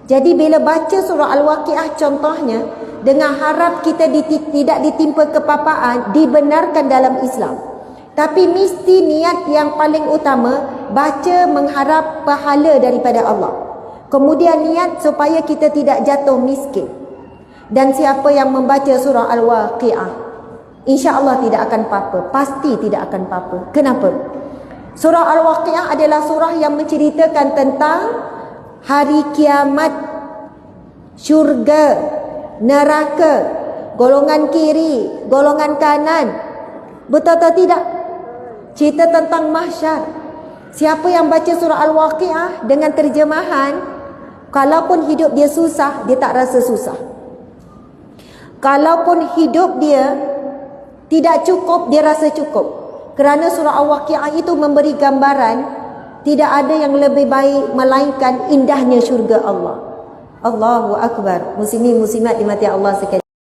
Jadi bila baca surah Al-Waqiah contohnya, dengan harap kita tidak ditimpa kepapaan, dibenarkan dalam Islam. Tapi mesti niat yang paling utama, baca mengharap pahala daripada Allah. Kemudian niat supaya kita tidak jatuh miskin. Dan siapa yang membaca surah Al-Waqiah, insya-Allah tidak akan apa-apa. Pasti tidak akan apa-apa. Kenapa? Surah Al-Waqiah adalah surah yang menceritakan tentang hari kiamat, syurga, neraka, golongan kiri, golongan kanan. Betul atau tidak? Cerita tentang mahsyar. Siapa yang baca surah Al-Waqiah dengan terjemahan, kalaupun hidup dia susah, dia tak rasa susah. Kalaupun hidup dia tidak cukup, dia rasa cukup. Kerana surah Al-Waqiah itu memberi gambaran tidak ada yang lebih baik melainkan indahnya syurga Allah. Allahu Akbar. Muslimin muslimat dimati Allah sekalian.